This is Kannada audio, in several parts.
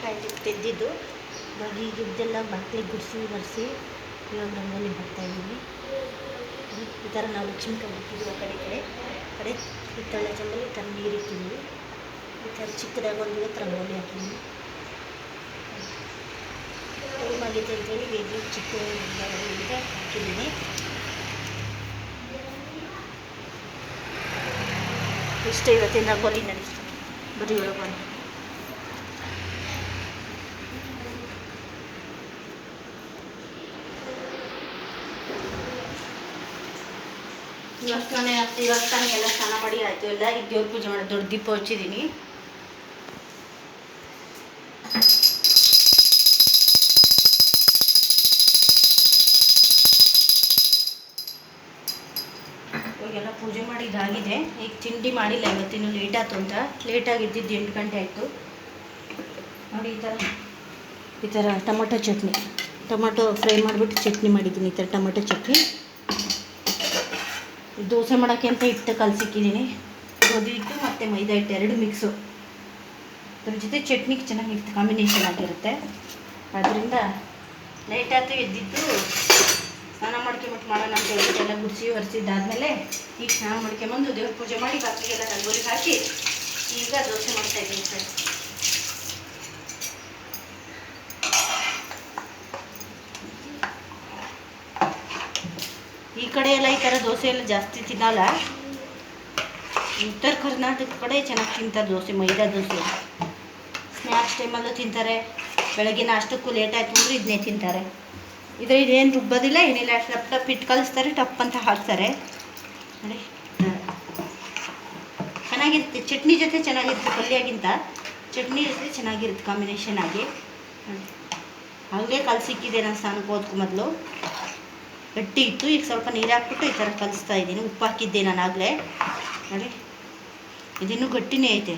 ಆಯ್ತು ತೆಗೆದಿದ್ದು. ಇವಾಗ ಈಗ ಇದ್ದೆಲ್ಲ ಮಕ್ಕಳಿಗೆ ಗುಡಿಸಿ ಒರೆಸಿ ಇವಾಗ ರಂಗೋಲಿ ಬರ್ತಾಯಿದ್ದೀವಿ. ಈ ಥರ ನಾವು ಲಕ್ಷ್ಮಿ ಹಾಕಿದ್ದೀವಿ. ಆ ಕಡೆ ಹಿತ್ತಳೆ ಚೆಂಬಲ್ಲಿ ಈ ಥರ ನೀರು ಇಟ್ಟಿದ್ದೀವಿ. ಈ ಥರ ಚಿಕ್ಕದಾಗಿ ಒಂದು ರಂಗೋಲಿ ಹಾಕಿದ್ದೀವಿ. ಟೈಮ್ ಆಗಿದೆ ಅಂತೇಳಿ ಬೇಗ ಚಿಕ್ಕ ರಂಗೋಲಿಗೆ ಹಾಕಿದ್ದೀನಿ. ಇಷ್ಟೇ ಇವತ್ತಿನ ರಂಗೋಲಿ ನಡೆಸ್ತೀನಿ. ಬರೀ ಒಳಗೆ ಇವಾಗ ತಾನೇ ಎಲ್ಲ ಸ್ನಾನ ಮಾಡಿ ಆಯಿತು. ಎಲ್ಲ ಈಗ ದೇವ್ರ ಪೂಜೆ ಮಾಡಿ ದೊಡ್ಡ ದೀಪ ಹಚ್ಚಿದ್ದೀನಿ. ಇವಾಗೆಲ್ಲ ಪೂಜೆ ಮಾಡಿ ಇದಾಗಿದೆ. ಈಗ ತಿಂಡಿ ಮಾಡಿಲ್ಲ, ಇವತ್ತಿನ ಲೇಟ್ ಆಯ್ತು ಅಂತ. ಲೇಟಾಗಿ ಇದ್ದಿದ್ದು 8 ಗಂಟೆ ಆಯಿತು ನೋಡಿ. ಈ ಥರ ಟೊಮೊಟೊ ಫ್ರೈ ಮಾಡಿಬಿಟ್ಟು ಚಟ್ನಿ ಮಾಡಿದ್ದೀನಿ. ಈ ಥರ ಟೊಮೊಟೊ ಚಟ್ನಿ. ದೋಸೆ ಮಾಡೋಕ್ಕೆ ಅಂತ ಹಿಟ್ಟು ಕಲಸಿಕ್ಕಿದ್ದೀನಿ. ಗೋಧಿ ಹಿಟ್ಟು ಮತ್ತು ಮೈದಾ ಹಿಟ್ಟು 2 ಮಿಕ್ಸು. ಅದ್ರ ಜೊತೆ ಚಟ್ನಿಗೆ ಚೆನ್ನಾಗಿರುತ್ತೆ, ಕಾಂಬಿನೇಷನ್ ಆಗಿರುತ್ತೆ. ಅದರಿಂದ ಲೇಟ್ ಆಯ್ತು ಎದ್ದಿದ್ದು. ಸ್ನಾನ ಮಾಡ್ಕೊಂಬಿಟ್ಟು ಮಾಡೋಣ ಅಂತ ಹೇಳಿ ಎಲ್ಲ ಗುಡಿಸಿ ಒರೆಸಿದ್ದಾದಮೇಲೆ ಈಗ ಸ್ನಾನ ಮಾಡ್ಕೊಂಬಂದು ದೇವ್ರ ಪೂಜೆ ಮಾಡಿ ಬಾಕಿಗೆಲ್ಲ ರಂಗೋಲಿ ಹಾಕಿ ಈಗ ದೋಸೆ ಮಾಡ್ತಾಯಿದ್ದೀನಿ ಸರ್. ಈ ಕಡೆ ಎಲ್ಲ ಈ ಥರ ದೋಸೆ ಎಲ್ಲ ಜಾಸ್ತಿ ತಿನ್ನಲ್ಲ. ಉತ್ತರ ಕರ್ನಾಟಕ ಕಡೆ ಚೆನ್ನಾಗಿ ತಿಂತಾರೆ ದೋಸೆ, ಮೈದಾ ದೋಸೆ. ಸ್ನ್ಯಾಕ್ಸ್ ಟೈಮಲ್ಲೂ ತಿಂತಾರೆ. ಬೆಳಗ್ಗೆ ನಾಷ್ಟಕ್ಕೂ ಲೇಟ್ ಆಯ್ತು ಅಂದರೆ ಇದನ್ನೇ ತಿಂತಾರೆ. ಇದೇನು ರುಬ್ಬೋದಿಲ್ಲ, ಏನಿಲ್ಲ. ಟಪ್ ಇಟ್ಟು ಕಲಿಸ್ತಾರೆ, ಟಪ್ ಅಂತ ಹಾಕ್ತಾರೆ ನೋಡಿ. ಚೆನ್ನಾಗಿರುತ್ತೆ. ಚಟ್ನಿ ಜೊತೆ ಚೆನ್ನಾಗಿರುತ್ತೆ, ಪಲ್ಯಗಿಂತ ಚಟ್ನಿ ಜೊತೆ ಚೆನ್ನಾಗಿರುತ್ತೆ ಕಾಂಬಿನೇಷನ್ ಆಗಿ. ಹಾಗೆ ಕಲಸಿಕ್ಕಿದೆ. ನಾನು ಸ್ನಾನಕ್ಕೆ ಹೋದ್ಕು ಮೊದಲು ಗಟ್ಟಿ ಇತ್ತು. ಈಗ ಸ್ವಲ್ಪ ನೀರು ಹಾಕ್ಬಿಟ್ಟು ಈ ಥರ ಕಲಿಸ್ತಾ ಇದ್ದೀನಿ. ಉಪ್ಪು ಹಾಕಿದ್ದೆ ನಾನು ಆಗಲೇ ನೋಡಿ. ಇದಿನ್ನೂ ಗಟ್ಟಿನೇ ಐತೆ.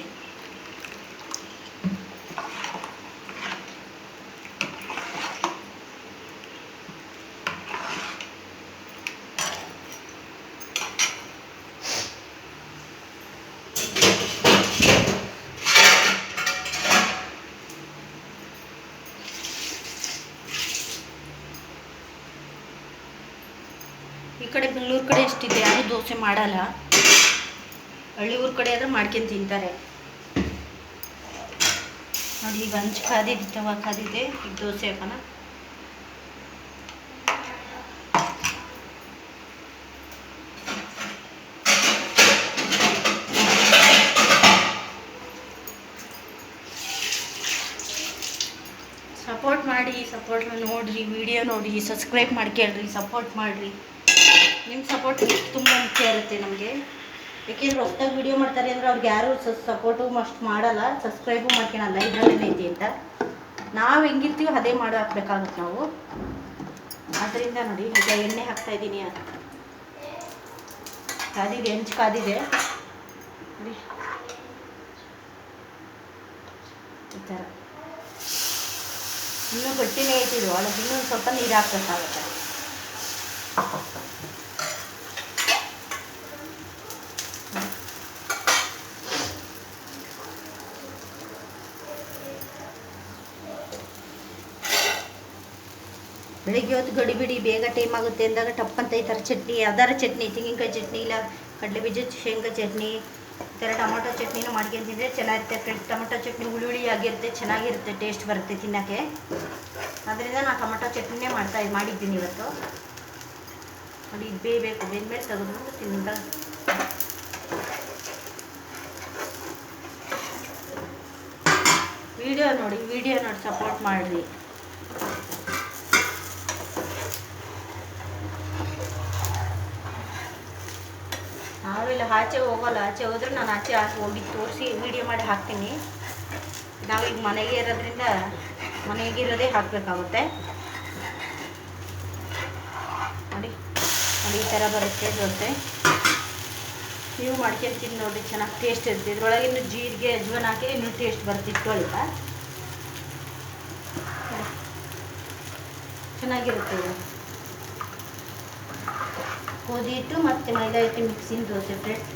ಈ ಕಡೆ ಬೆಂಗಳೂರು ಕಡೆ ಎಷ್ಟಿದೆ, ಯಾರು ದೋಸೆ ಮಾಡಲ್ಲ. ಹಳ್ಳಿ ಊರ ಕಡೆ ಆದರೆ ಮಾಡ್ಕೊಂಡು ತಿಂತಾರೆ ನೋಡಿ. ಈಗ ಹಂಚು ಕಾದಿದ್ದು, ತವಾ ಕಾದಿದೆ. ಈಗ ದೋಸೆ ಹಾಕೋಣ. ಸಪೋರ್ಟ್ ನೋಡಿರಿ, ವಿಡಿಯೋ ನೋಡಿ, ಸಬ್ಸ್ಕ್ರೈಬ್ ಮಾಡ್ಕೊಳ್ರಿ, ಸಪೋರ್ಟ್ ಮಾಡಿರಿ. ನಿಮ್ಮ ಸಪೋರ್ಟ್ ತುಂಬ ಮುಖ್ಯ ಇರುತ್ತೆ ನಮಗೆ. ಯಾಕೆಂದ್ರೆ ಹೊಸ್ದಾಗಿ ವಿಡಿಯೋ ಮಾಡ್ತಾರೆ ಅಂದರೆ ಅವ್ರಿಗೆ ಯಾರು ಸಪೋರ್ಟು ಮಸ್ಟ್ ಮಾಡಲ್ಲ, ಸಬ್ಸ್ಕ್ರೈಬು ಮಾಡ್ಕೊಳಲ್ಲ. ಇದರಲ್ಲೇ ಐತಿ ಅಂತ ನಾವು ಹೆಂಗಿರ್ತೀವೋ ಅದೇ ಮಾಡಿ ಹಾಕ್ಬೇಕಾಗುತ್ತೆ ನಾವು. ಆದ್ದರಿಂದ ನೋಡಿ, ಈಗ ಎಣ್ಣೆ ಹಾಕ್ತಾಯಿದ್ದೀನಿ. ಕಾದಿದೆ, ಹೆಂಚು ಕಾದಿದೆ ನೋಡಿ. ಈ ಥರ ಇನ್ನೂ ಗಟ್ಟಿನೇ ಐತಿದು. ಅದಕ್ಕೆ ಇನ್ನೂ ಸ್ವಲ್ಪ ನೀರು ಹಾಕ್ಬೇಕಾಗುತ್ತೆ. ಬೆಳಿಗ್ಗೆ ಹೊತ್ತು ಗಡಿಬಿಡಿ ಬೇಗ ಟೈಮ್ ಆಗುತ್ತೆ ಅಂದಾಗ ಟಪ್ ಅಂತ ಈ ಥರ ಚಟ್ನಿ, ಯಾವ್ದಾರ ಚಟ್ನಿ, ತೆಂಗಿನಕಾಯಿ ಚಟ್ನಿ ಇಲ್ಲ ಕಡಲೆ ಬೀಜ ಶೇಂಗಾ ಚಟ್ನಿ, ಈ ಥರ ಟೊಮೊಟೊ ಚಟ್ನಿನೂ ಮಾಡ್ಕೊಂಡು ತಿಂದರೆ ಚೆನ್ನಾಗಿರುತ್ತೆ. ಟೊಮೊಟೊ ಚಟ್ನಿ ಹುಳಿ ಆಗಿರುತ್ತೆ, ಚೆನ್ನಾಗಿರುತ್ತೆ, ಟೇಸ್ಟ್ ಬರುತ್ತೆ ತಿನ್ನೋಕ್ಕೆ. ಅದರಿಂದ ನಾನು ಟೊಮೊಟೊ ಚಟ್ನಿನೇ ಮಾಡಿದ್ದೀನಿ ಇವತ್ತು ನೋಡಿ. ಇದು ಬೇಯಬೇಕು, ಬೇಯ್ದ್ಮೇಲೆ ತೆಗೆದುಬಿಟ್ಟು ತಿಂದ ವಿಡಿಯೋ ನೋಡಿ ಸಪೋರ್ಟ್ ಮಾಡಿರಿ. ನಾವೆಲ್ಲ ಆಚೆ ಹೋಗೋಲ್ಲ. ಆಚೆ ಹೋದ್ರೆ ನಾನು ಆಚೆ ಹೋಗಿ ತೋರಿಸಿ ವಿಡಿಯೋ ಮಾಡಿ ಹಾಕ್ತೀನಿ. ನಾವೀಗ ಮನೆಗೆ ಇರೋದ್ರಿಂದ ಮನೆಗಿರೋದೇ ಹಾಕಬೇಕಾಗುತ್ತೆ ನೋಡಿ. ಈ ಥರ ಬರುತ್ತೆ ದೋಸೆ. ನೀವು ಮಾಡ್ಕೊಂಡು ತಿಂದು ನೋಡಿರಿ, ಚೆನ್ನಾಗಿ ಟೇಸ್ಟ್ ಇರುತ್ತೆ. ಇದ್ರೊಳಗೆ ಇನ್ನೂ ಜೀರಿಗೆ ಅಜ್ವಾನ ಹಾಕಿ ಇನ್ನೂ ಟೇಸ್ಟ್ ಬರುತ್ತೆ. ಇಟ್ಕೊಳ್ಳಿಲ್ಲ, ಚೆನ್ನಾಗಿರುತ್ತೆ ಇದು. ಗೋಧಿ ಹಿಟ್ಟು ಮತ್ತು ಮೈದಾ ಹಿಟ್ಟು ಮಿಕ್ಸಿನ ದೋಸೆ ಫ್ರೆಂಡ್.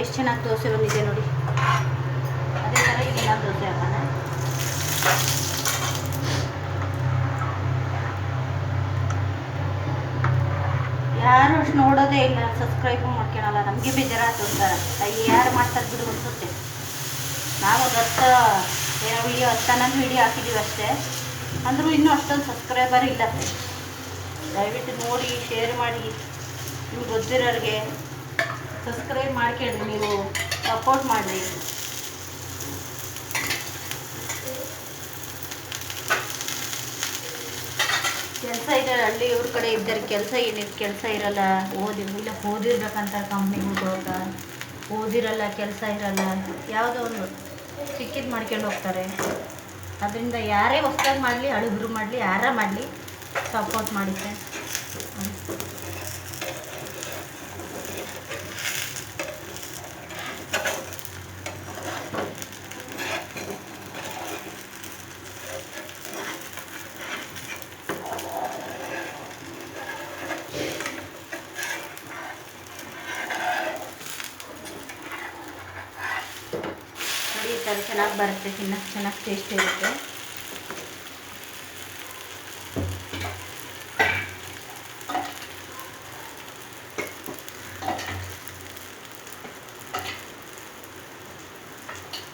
ಎಷ್ಟು ಚೆನ್ನಾಗಿ ದೋಸೆ ಬಂದಿದೆ ನೋಡಿ. ಅದೇ ಥರ ಇನ್ನೊಂದು ದೋಸೆ ಹಾಕೋಣ. ಯಾರು ಅಷ್ಟು ನೋಡೋದೇ ಇಲ್ಲ, ಸಬ್ಸ್ಕ್ರೈಬು ಮಾಡ್ಕೊಳಲ್ಲ. ನಮಗೆ ಬೇಜಾರಾಗ್ತು ಅಂತಾರೆ, ಯಾರು ಮಾಡ್ತಾರೆ ಬಿಡು ಅನಿಸುತ್ತೆ. ನಾವು ಒಂದು 10 ವಿಡಿಯೋ 10 ವಿಡಿಯೋ ಹಾಕಿದ್ದೀವಿ ಅಷ್ಟೇ, ಅಂದರೂ ಇನ್ನೂ ಅಷ್ಟೊಂದು ಸಬ್ಸ್ಕ್ರೈಬರ್ ಇಲ್ಲ. ದಯವಿಟ್ಟು ನೋಡಿ, ಶೇರ್ ಮಾಡಿ, ನಿಮ್ಗೆ ಗೊತ್ತಿರೋರಿಗೆ ಸಬ್ಸ್ಕ್ರೈಬ್ ಮಾಡ್ಕೊಳ್ಳಿ, ನೀವು ಸಪೋರ್ಟ್ ಮಾಡಿ. ಕೆಲಸ ಇದೆ, ಹಳ್ಳಿ ಇವ್ರ ಕಡೆ ಇದ್ದಾರೆ, ಕೆಲಸ ಇರಲ್ಲ. ಓದಿರ್ಬೇಕಂತ ಕಂಪ್ನಿಗೆ ಹೋಗ, ಓದಿರಲ್ಲ, ಕೆಲಸ ಇರಲ್ಲ, ಯಾವುದೋ ಒಂದು ಸಿಕ್ಕಿದ್ದು ಮಾಡ್ಕೊಂಡು ಹೋಗ್ತಾರೆ. ಅದರಿಂದ ಯಾರೇ ಹೊಸ್ದಾಗಿ ಮಾಡಲಿ, ಹಳುಬ್ರು ಮಾಡಲಿ, ಯಾರ ಮಾಡಲಿ, ಸಪೋರ್ಟ್ ಮಾಡಿ ಫ್ರೆಂಡ್ಸ್. ಈ ಥರ ಚೆನ್ನಾಗಿ ಬರುತ್ತೆ, ತಿನ್ನಕ್ಕೆ ಚೆನ್ನಾಗಿ ಟೇಸ್ಟ್ ಇರುತ್ತೆ.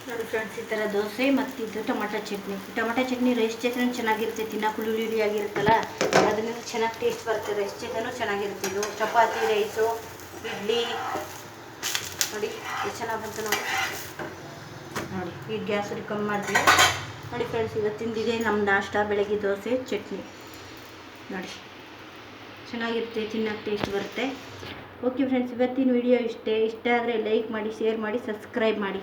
ನೋಡಿ ಫ್ರೆಂಡ್ಸ್, ಈ ಥರ ದೋಸೆ ಮತ್ತು ಇದು ಟೊಮೆಟೊ ಚಟ್ನಿ ರೈಸ್ ಜೊತೆ ಚೆನ್ನಾಗಿರುತ್ತೆ. ತಿನ್ನಕ್ಕೆ ಹುಳಿ ಆಗಿರುತ್ತಲ್ಲ, ಅದರಿಂದ ಚೆನ್ನಾಗಿ ಟೇಸ್ಟ್ ಬರುತ್ತೆ. ರೈಸ್ ಜೊತೆನೂ ಚೆನ್ನಾಗಿರುತ್ತೆ. ಇದು ಚಪಾತಿ, ರೈಸು, ಇಡ್ಲಿ ನೋಡಿ ಎಷ್ಟು ಚೆನ್ನಾಗಿ ಬಂತು. ನೋಡಿ ಈಗ ಗ್ಯಾಸ್ ಕಮ್ಮಿ ಮಾಡ್ತೀವಿ. ನೋಡಿ ಫ್ರೆಂಡ್ಸ್, ಇವತ್ತಿಂದಿದೆ ನಮ್ಮ ನಾಷ್ಟ. ಬೆಳಗ್ಗೆ ದೋಸೆ ಚಟ್ನಿ ನೋಡಿ, ಚೆನ್ನಾಗಿರುತ್ತೆ, ತಿನ್ನೋಕ್ಕೆ ಟೇಸ್ಟ್ ಬರುತ್ತೆ. ಓಕೆ ಫ್ರೆಂಡ್ಸ್, ಇವತ್ತಿನ ವಿಡಿಯೋ ಇಷ್ಟ ಆದರೆ ಲೈಕ್ ಮಾಡಿ, ಶೇರ್ ಮಾಡಿ, ಸಬ್ಸ್ಕ್ರೈಬ್ ಮಾಡಿ.